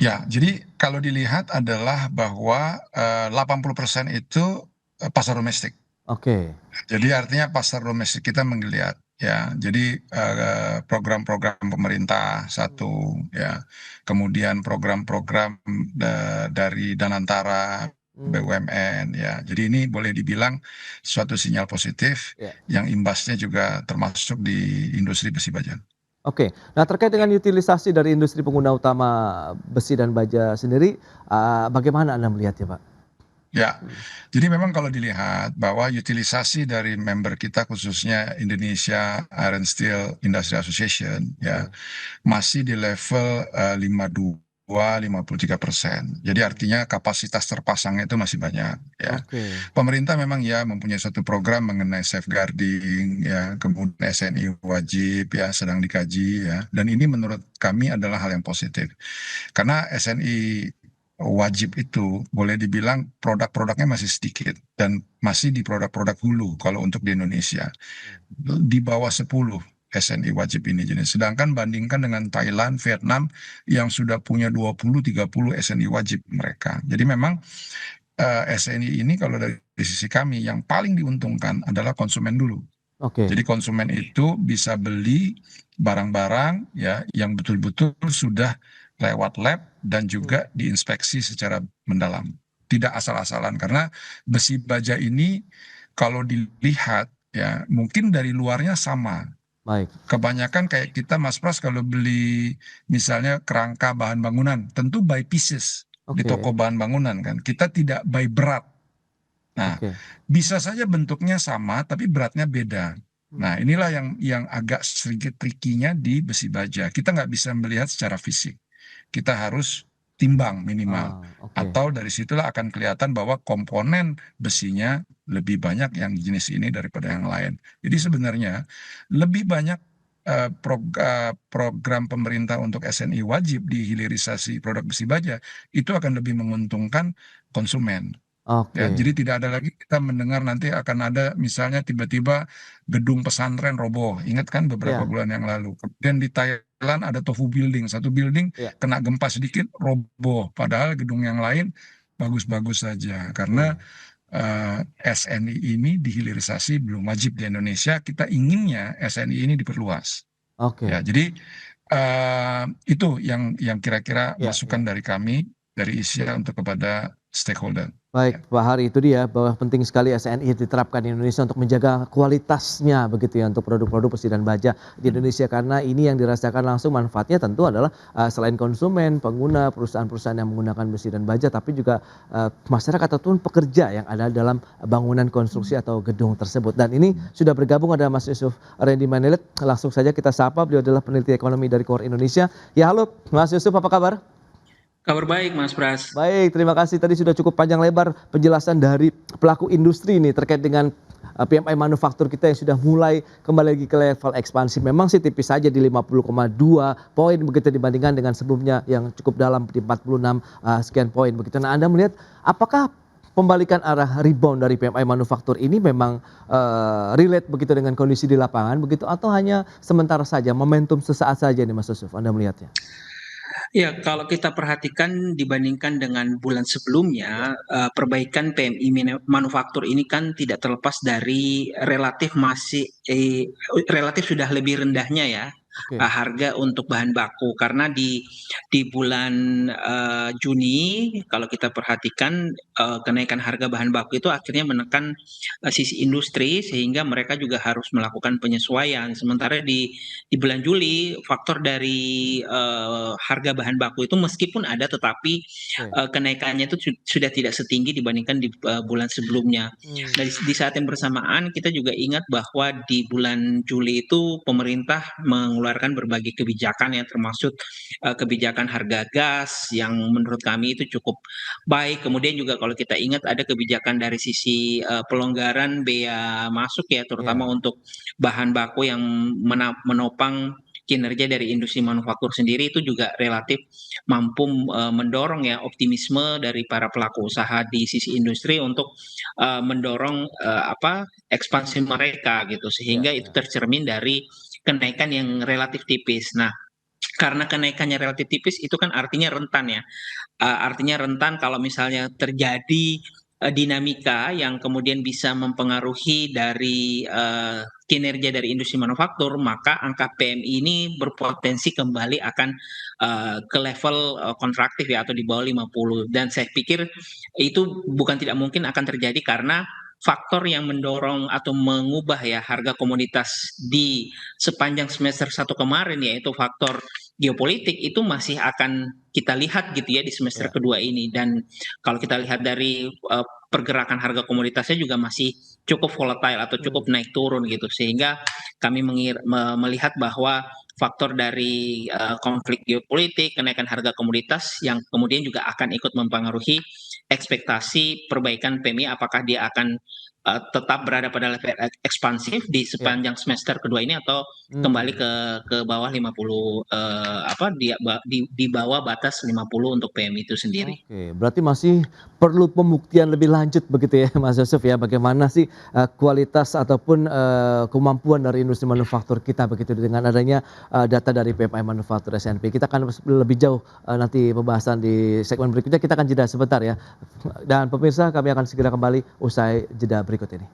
Ya, jadi kalau dilihat adalah bahwa 80% itu pasar domestik. Oke. Jadi artinya pasar domestik kita menggeliat. Ya, jadi program-program pemerintah satu ya, kemudian program-program dari Danantara, BUMN ya. Jadi ini boleh dibilang suatu sinyal positif yang imbasnya juga termasuk di industri besi baja. Oke, nah terkait dengan utilisasi dari industri pengguna utama besi dan baja sendiri, bagaimana Anda melihatnya Pak? Ya, jadi memang kalau dilihat bahwa utilisasi dari member kita khususnya Indonesia Iron Steel Industry Association ya masih di level 53%. Jadi artinya kapasitas terpasangnya itu masih banyak ya. Pemerintah memang ya mempunyai satu program mengenai safeguarding ya, kemudian SNI wajib ya sedang dikaji ya. Dan ini menurut kami adalah hal yang positif. Karena SNI wajib itu boleh dibilang produk-produknya masih sedikit dan masih di produk-produk hulu kalau untuk di Indonesia. Di bawah 10 SNI wajib ini jenis. Sedangkan bandingkan dengan Thailand, Vietnam yang sudah punya 20-30 SNI wajib mereka. Jadi memang SNI ini kalau dari sisi kami yang paling diuntungkan adalah konsumen dulu. Jadi konsumen itu bisa beli barang-barang ya yang betul-betul sudah lewat lab dan juga diinspeksi secara mendalam. Tidak asal-asalan karena besi baja ini kalau dilihat ya mungkin dari luarnya sama. Baik. Kebanyakan kayak kita Mas Pras kalau beli misalnya kerangka bahan bangunan tentu by pieces di toko bahan bangunan kan. Kita tidak by berat. Nah, bisa saja bentuknya sama tapi beratnya beda. Nah, inilah yang agak sedikit tricky-nya di besi baja. Kita nggak bisa melihat secara fisik. Kita harus timbang minimal. Atau dari situlah akan kelihatan bahwa komponen besinya lebih banyak yang jenis ini daripada yang lain. Jadi sebenarnya lebih banyak program pemerintah untuk SNI wajib di hilirisasi produk besi baja itu akan lebih menguntungkan konsumen. Ya, jadi tidak ada lagi kita mendengar nanti akan ada misalnya tiba-tiba gedung pesantren roboh. Ingat kan beberapa bulan yang lalu. Kemudian di Thailand ada Tofu Building. Satu building kena gempa sedikit roboh. Padahal gedung yang lain bagus-bagus saja. Karena SNI ini dihilirisasi belum wajib di Indonesia. Kita inginnya SNI ini diperluas. Ya, jadi itu yang kira-kira masukan dari kami dari ISIA untuk kepada stakeholder. Baik, Pak Hari, itu dia bahwa penting sekali SNI diterapkan di Indonesia untuk menjaga kualitasnya begitu ya untuk produk-produk besi dan baja di Indonesia karena ini yang dirasakan langsung manfaatnya tentu adalah selain konsumen, pengguna, perusahaan-perusahaan yang menggunakan besi dan baja tapi juga masyarakat ataupun pekerja yang ada dalam bangunan konstruksi atau gedung tersebut. Dan ini sudah bergabung ada Mas Yusuf Randy Manelit. Langsung saja kita sapa, beliau adalah peneliti ekonomi dari KOR Indonesia. Ya halo Mas Yusuf, apa kabar? Kabar baik Mas Pras. Baik, terima kasih. Tadi sudah cukup panjang lebar penjelasan dari pelaku industri ini terkait dengan PMI manufaktur kita yang sudah mulai kembali lagi ke level ekspansi. Memang sih tipis saja di 50,2 poin begitu dibandingkan dengan sebelumnya yang cukup dalam di 46 sekian poin begitu. Nah, Anda melihat apakah pembalikan arah rebound dari PMI manufaktur ini memang relate begitu dengan kondisi di lapangan begitu atau hanya sementara saja, momentum sesaat saja nih Mas Yusuf, Anda melihatnya? Ya, kalau kita perhatikan dibandingkan dengan bulan Ya, sebelumnya, perbaikan PMI manufaktur ini kan tidak terlepas dari relatif sudah lebih rendahnya ya, oke. harga untuk bahan baku. Karena di bulan, Juni kalau kita perhatikan, kenaikan harga bahan baku itu akhirnya menekan, sisi industri sehingga mereka juga harus melakukan penyesuaian. Sementara di bulan Juli faktor dari harga bahan baku itu meskipun ada tetapi Oke. kenaikannya itu sudah tidak setinggi dibandingkan di bulan sebelumnya. Hmm. Nah, di saat yang bersamaan kita juga ingat bahwa di bulan Juli itu pemerintah mengeluarkan berbagai kebijakan ya termasuk kebijakan harga gas yang menurut kami itu cukup baik. Kemudian juga kalau kita ingat ada kebijakan dari sisi pelonggaran bea masuk ya terutama Ya, untuk bahan baku yang menopang kinerja dari industri manufaktur sendiri itu juga relatif mampu mendorong ya optimisme dari para pelaku usaha di sisi industri untuk mendorong ekspansi mereka gitu ya, sehingga itu ya. tercermin dari kenaikan yang relatif tipis. Nah, karena kenaikannya relatif tipis itu kan artinya rentan ya. Artinya rentan kalau misalnya terjadi dinamika yang kemudian bisa mempengaruhi dari kinerja dari industri manufaktur, maka angka PMI ini berpotensi kembali akan ke level kontraktif ya atau di bawah 50. Dan saya pikir itu bukan tidak mungkin akan terjadi karena faktor yang mendorong atau mengubah ya harga komoditas di sepanjang semester satu kemarin yaitu faktor geopolitik itu masih akan kita lihat gitu ya di semester Ya. kedua ini. Dan kalau kita lihat dari pergerakan harga komoditasnya juga masih cukup volatile atau cukup Hmm. naik turun gitu sehingga kami melihat bahwa faktor dari konflik geopolitik, kenaikan harga komoditas yang kemudian juga akan ikut mempengaruhi ekspektasi perbaikan PMI apakah dia akan tetap berada pada level ekspansif di Ya. sepanjang semester kedua ini atau kembali Hmm. ke bawah 50 di bawah batas 50 untuk PMI itu sendiri. Oke, berarti masih perlu pembuktian lebih lanjut begitu ya Mas Yosef ya, bagaimana sih kualitas ataupun kemampuan dari industri manufaktur kita begitu dengan adanya data dari PMI Manufaktur SNP. Kita akan lebih jauh nanti pembahasan di segmen berikutnya, kita akan jeda sebentar ya. Dan pemirsa kami akan segera kembali usai jeda berikut ini.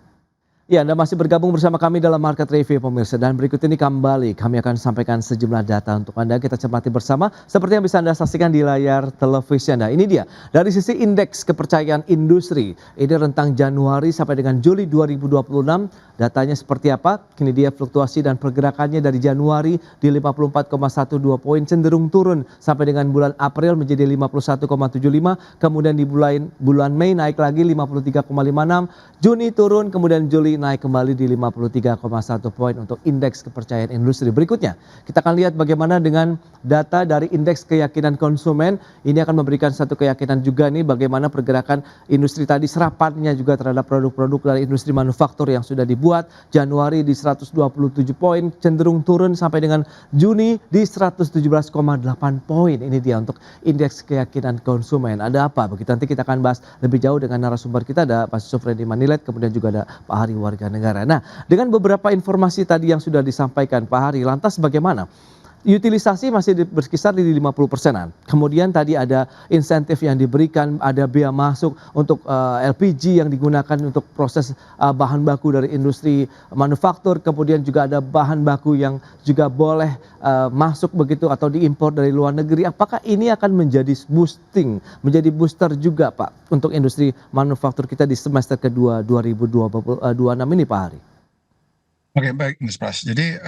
Ya, Anda masih bergabung bersama kami dalam Market Review pemirsa dan berikut ini kami akan sampaikan sejumlah data untuk Anda kita cermati bersama seperti yang bisa Anda saksikan di layar televisi Anda. Ini dia dari sisi indeks kepercayaan industri. Ini rentang Januari sampai dengan Juli 2026. Datanya seperti apa? Ini dia fluktuasi dan pergerakannya dari Januari di 54,12 poin cenderung turun sampai dengan bulan April menjadi 51,75, kemudian di bulan Mei naik lagi 53,56, Juni turun, kemudian Juli naik kembali di 53,1 poin untuk indeks kepercayaan industri. Berikutnya, kita akan lihat bagaimana dengan data dari indeks keyakinan konsumen. Ini akan memberikan satu keyakinan juga nih bagaimana pergerakan industri tadi, serapannya juga terhadap produk-produk dari industri manufaktur yang sudah dibuat. Januari di 127 poin, cenderung turun sampai dengan Juni di 117,8 poin. Ini dia untuk indeks keyakinan konsumen. Ada apa? Begitu nanti kita akan bahas lebih jauh dengan narasumber kita, ada Pak Sufredi Manilet, kemudian juga ada Pak Hari warga negara. Nah, dengan beberapa informasi tadi yang sudah disampaikan Pak Hari, lantas bagaimana? Utilisasi masih berkisar di 50%-an. Kemudian tadi ada insentif yang diberikan, ada bea masuk untuk LPG yang digunakan untuk proses bahan baku dari industri manufaktur. Kemudian juga ada bahan baku yang juga boleh masuk begitu atau diimpor dari luar negeri. Apakah ini akan menjadi menjadi booster juga Pak untuk industri manufaktur kita di semester kedua 2026 ini Pak Hari? Oke, baik Mas Pras. Jadi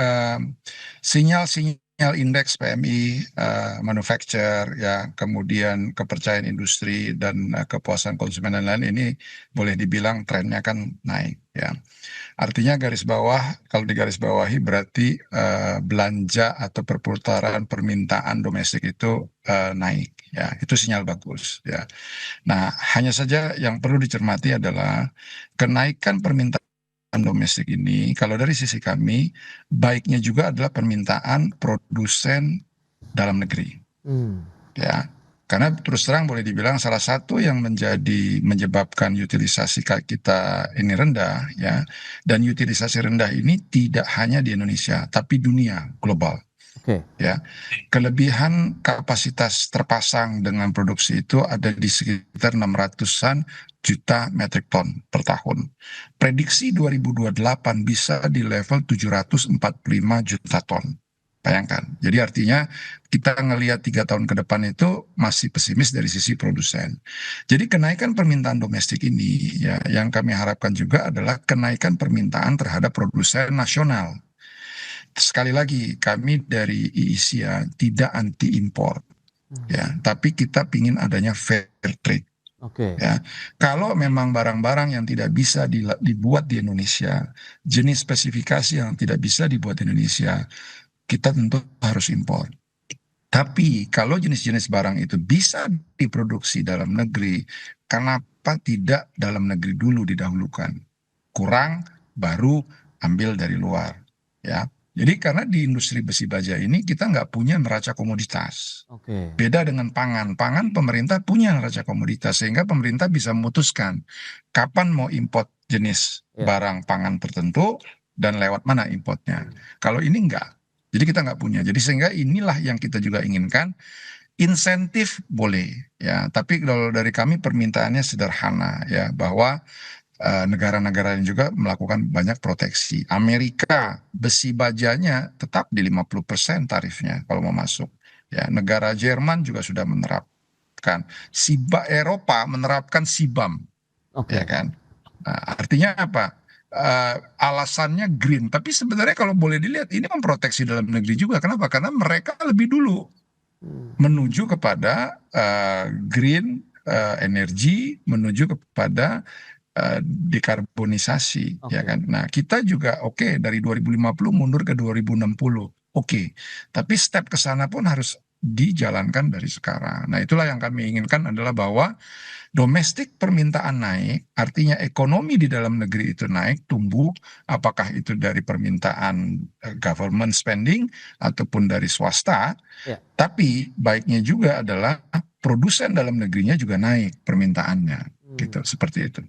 sinyal-sinyal indeks PMI manufacture ya, kemudian kepercayaan industri dan kepuasan konsumen dan lain ini boleh dibilang trennya kan naik ya. Artinya garis bawah, kalau digaris bawahi berarti belanja atau perputaran permintaan domestik itu naik ya. Itu sinyal bagus ya. Nah, hanya saja yang perlu dicermati adalah kenaikan permintaan domestik ini, kalau dari sisi kami, baiknya juga adalah permintaan produsen dalam negeri. Ya, karena terus terang boleh dibilang salah satu yang menyebabkan utilisasi kita ini rendah ya, dan utilisasi rendah ini tidak hanya di Indonesia, tapi dunia global. Oke. Ya, kelebihan kapasitas terpasang dengan produksi itu ada di sekitar 600-an juta metrik ton per tahun. Prediksi 2028 bisa di level 745 juta ton. Bayangkan. Jadi artinya kita ngelihat 3 tahun ke depan itu masih pesimis dari sisi produsen. Jadi kenaikan permintaan domestik ini ya yang kami harapkan juga adalah kenaikan permintaan terhadap produsen nasional. Sekali lagi kami dari IISIA tidak anti impor ya, tapi kita ingin adanya fair trade. Oke. Ya, kalau memang barang-barang yang tidak bisa dibuat di Indonesia, jenis spesifikasi yang tidak bisa dibuat di Indonesia, kita tentu harus impor. Tapi kalau jenis-jenis barang itu bisa diproduksi dalam negeri, kenapa tidak dalam negeri dulu didahulukan? Kurang, baru ambil dari luar. Ya, jadi karena di industri besi baja ini kita nggak punya neraca komoditas. Oke. Beda dengan pangan. Pangan pemerintah punya neraca komoditas sehingga pemerintah bisa memutuskan kapan mau import jenis Ya. barang pangan tertentu dan lewat mana importnya. Kalau ini enggak. Jadi kita nggak punya. Jadi sehingga inilah yang kita juga inginkan. Insentif boleh ya, tapi kalau dari kami permintaannya sederhana ya, bahwa negara-negara yang juga melakukan banyak proteksi. Amerika besi bajanya tetap di 50% tarifnya kalau mau masuk. Ya, negara Jerman juga sudah menerapkan. Eropa menerapkan CBAM, Oke. ya kan? Nah, artinya apa? Alasannya green, tapi sebenarnya kalau boleh dilihat ini memproteksi dalam negeri juga. Kenapa? Karena mereka lebih dulu menuju kepada green energy, menuju kepada dekarbonisasi, Oke. ya kan. Nah, kita juga oke dari 2050 mundur ke 2060. Oke. Tapi step ke sana pun harus dijalankan dari sekarang. Nah, itulah yang kami inginkan adalah bahwa domestik permintaan naik, artinya ekonomi di dalam negeri itu naik, tumbuh, apakah itu dari permintaan government spending ataupun dari swasta. Ya. Tapi baiknya juga adalah produsen dalam negerinya juga naik permintaannya, gitu, seperti itu.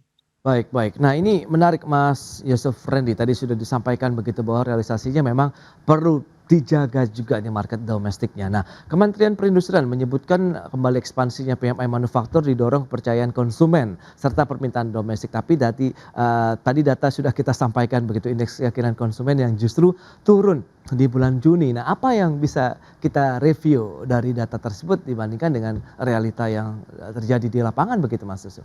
Baik, baik. Nah, ini menarik Mas Yusuf Rendy. Tadi sudah disampaikan begitu bahwa realisasinya memang perlu dijaga juga nih market domestiknya. Nah, Kementerian Perindustrian menyebutkan kembali ekspansinya PMI manufaktur didorong kepercayaan konsumen serta permintaan domestik. Tapi tadi data sudah kita sampaikan begitu, indeks keyakinan konsumen yang justru turun di bulan Juni. Nah, apa yang bisa kita review dari data tersebut dibandingkan dengan realita yang terjadi di lapangan begitu Mas Yusuf?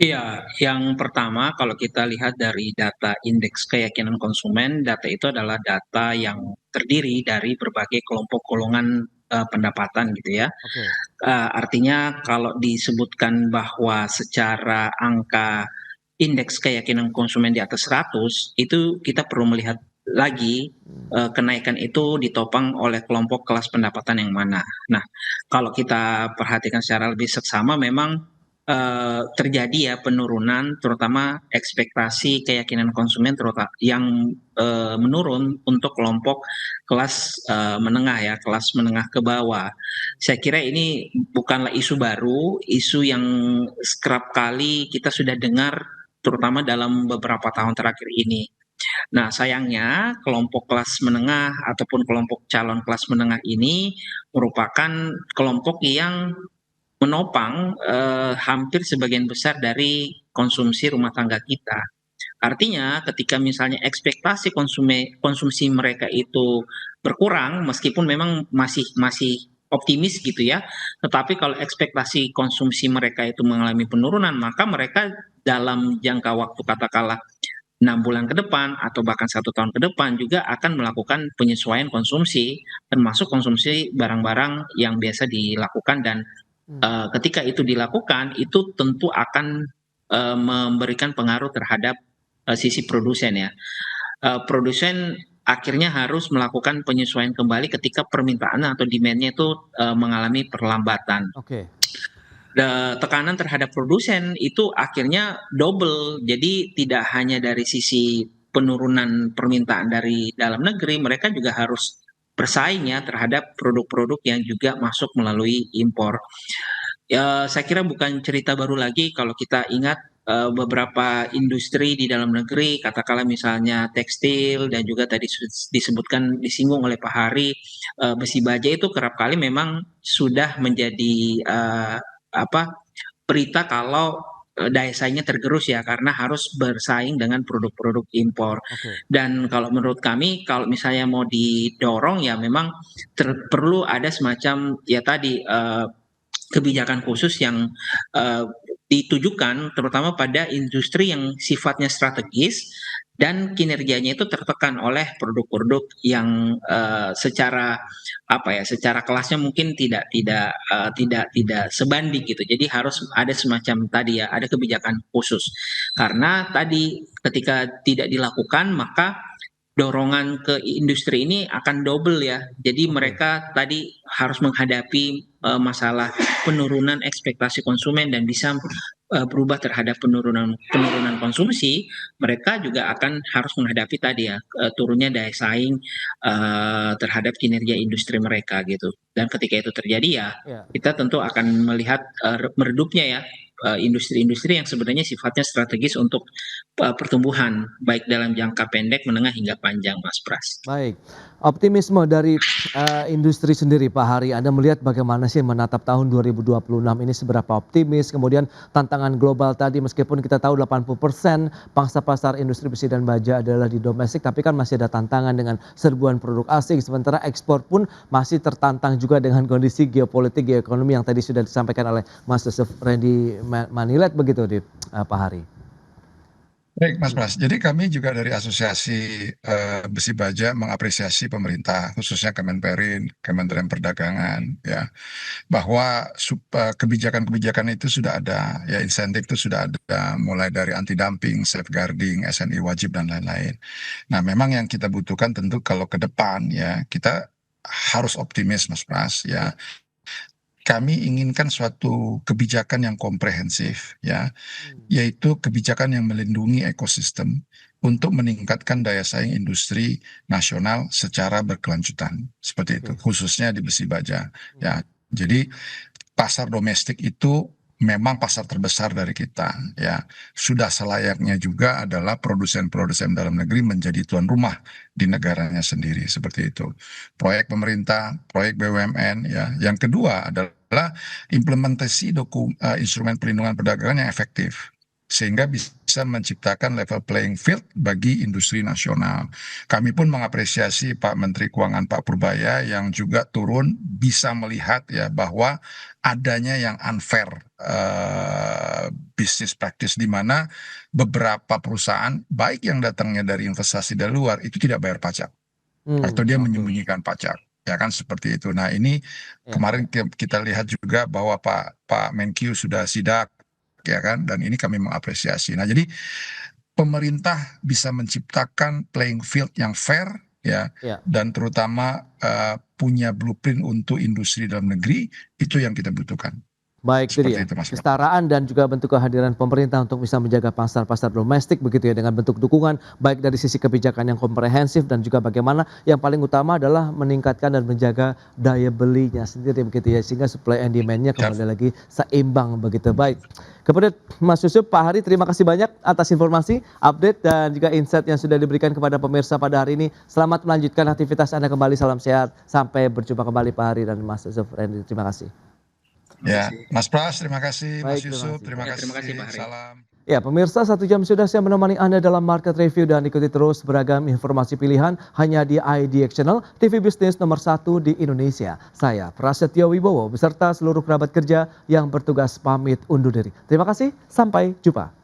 Iya, yang pertama kalau kita lihat dari data indeks keyakinan konsumen, data itu adalah data yang terdiri dari berbagai kelompok golongan pendapatan gitu ya. Oke. Artinya kalau disebutkan bahwa secara angka indeks keyakinan konsumen di atas 100, itu kita perlu melihat lagi kenaikan itu ditopang oleh kelompok kelas pendapatan yang mana. Nah, kalau kita perhatikan secara lebih seksama memang terjadi ya penurunan terutama ekspektasi keyakinan konsumen yang menurun untuk kelompok kelas menengah ya, kelas menengah ke bawah. Saya kira ini bukanlah isu baru, isu yang kerap kali kita sudah dengar terutama dalam beberapa tahun terakhir ini. Nah, sayangnya kelompok kelas menengah ataupun kelompok calon kelas menengah ini merupakan kelompok yang menopang hampir sebagian besar dari konsumsi rumah tangga kita. Artinya ketika misalnya ekspektasi konsumsi mereka itu berkurang meskipun memang masih optimis gitu ya, tetapi kalau ekspektasi konsumsi mereka itu mengalami penurunan, maka mereka dalam jangka waktu katakanlah 6 bulan ke depan atau bahkan 1 tahun ke depan juga akan melakukan penyesuaian konsumsi, termasuk konsumsi barang-barang yang biasa dilakukan dan ketika itu dilakukan, itu tentu akan memberikan pengaruh terhadap sisi produsen ya. Produsen akhirnya harus melakukan penyesuaian kembali ketika permintaan atau demand-nya itu mengalami perlambatan. Oke. Tekanan terhadap produsen itu akhirnya double. Jadi tidak hanya dari sisi penurunan permintaan dari dalam negeri, mereka juga harus bersaing ya terhadap produk-produk yang juga masuk melalui impor. Ya, saya kira bukan cerita baru lagi kalau kita ingat beberapa industri di dalam negeri, katakanlah misalnya tekstil dan juga tadi disinggung oleh Pak Hari, besi baja itu kerap kali memang sudah menjadi apa berita kalau daya saingnya tergerus ya karena harus bersaing dengan produk-produk impor. Oke. Dan kalau menurut kami kalau misalnya mau didorong ya memang perlu ada semacam ya tadi kebijakan khusus yang ditujukan terutama pada industri yang sifatnya strategis dan kinerjanya itu tertekan oleh produk-produk yang secara secara kelasnya mungkin tidak sebanding gitu. Jadi harus ada semacam tadi ya, ada kebijakan khusus. Karena tadi ketika tidak dilakukan maka dorongan ke industri ini akan double ya. Jadi Oke. mereka tadi harus menghadapi masalah penurunan ekspektasi konsumen dan bisa berubah terhadap penurunan konsumsi. Mereka juga akan harus menghadapi tadi ya turunnya daya saing terhadap kinerja industri mereka gitu. Dan ketika itu terjadi ya Ya. kita tentu akan melihat meredupnya ya industri-industri yang sebenarnya sifatnya strategis untuk pertumbuhan baik dalam jangka pendek, menengah hingga panjang, Mas Pras. Baik, optimisme dari industri sendiri Pak Hari, Anda melihat bagaimana sih menatap tahun 2026 ini seberapa optimis, kemudian tantangan global tadi meskipun kita tahu 80% pangsa pasar industri besi dan baja adalah di domestik, tapi kan masih ada tantangan dengan serbuan produk asing, sementara ekspor pun masih tertantang juga dengan kondisi geopolitik, geoekonomi yang tadi sudah disampaikan oleh Mas Yusuf Randy Manilet begitu di Pak Hari. Baik Mas Pras, jadi kami juga dari Asosiasi Besi Baja mengapresiasi pemerintah, khususnya Kemenperin, Kementerian Perdagangan, ya, bahwa kebijakan-kebijakan itu sudah ada, ya insentif itu sudah ada, mulai dari anti dumping, safeguarding, SNI wajib dan lain-lain. Nah, memang yang kita butuhkan tentu kalau ke depan ya kita harus optimis Mas Pras, ya. Kami inginkan suatu kebijakan yang komprehensif, ya, yaitu kebijakan yang melindungi ekosistem untuk meningkatkan daya saing industri nasional secara berkelanjutan, seperti itu, khususnya di besi baja, ya. Jadi pasar domestik itu memang pasar terbesar dari kita, ya. Sudah selayaknya juga adalah produsen-produsen dalam negeri menjadi tuan rumah di negaranya sendiri, seperti itu. Proyek pemerintah, proyek BUMN, ya. Yang kedua adalah implementasi instrumen perlindungan perdagangan yang efektif sehingga bisa menciptakan level playing field bagi industri nasional. Kami pun mengapresiasi Pak Menteri Keuangan Pak Purbaya yang juga turun bisa melihat ya bahwa adanya yang unfair business practice di mana beberapa perusahaan baik yang datangnya dari investasi dari luar itu tidak bayar pajak atau dia menyembunyikan pajak. Ya kan seperti itu. Nah ini kemarin kita lihat juga bahwa Pak Menkyu sudah sidak ya kan, dan ini kami mengapresiasi. Nah jadi pemerintah bisa menciptakan playing field yang fair ya, dan terutama punya blueprint untuk industri dalam negeri, itu yang kita butuhkan. Baik, jadi ya, kesetaraan dan juga bentuk kehadiran pemerintah untuk bisa menjaga pasar-pasar domestik begitu ya, dengan bentuk dukungan baik dari sisi kebijakan yang komprehensif dan juga bagaimana yang paling utama adalah meningkatkan dan menjaga daya belinya sendiri begitu ya, sehingga supply and demand-nya kembali lagi seimbang begitu. Baik, kepada Mas Yusuf, Pak Hari, terima kasih banyak atas informasi, update dan juga insight yang sudah diberikan kepada pemirsa pada hari ini. Selamat melanjutkan aktivitas Anda kembali, salam sehat, sampai berjumpa kembali Pak Hari dan Mas Yusuf Randy, terima kasih. Ya, Mas Pras, terima kasih. Baik, Mas Yusuf, terima kasih. Pak Hari. Salam. Ya, pemirsa, 1 jam sudah saya menemani Anda dalam market review dan ikuti terus beragam informasi pilihan hanya di IDX Channel, TV bisnis nomor 1 di Indonesia. Saya Prasetyo Wibowo beserta seluruh kerabat kerja yang bertugas pamit undur diri. Terima kasih, sampai jumpa.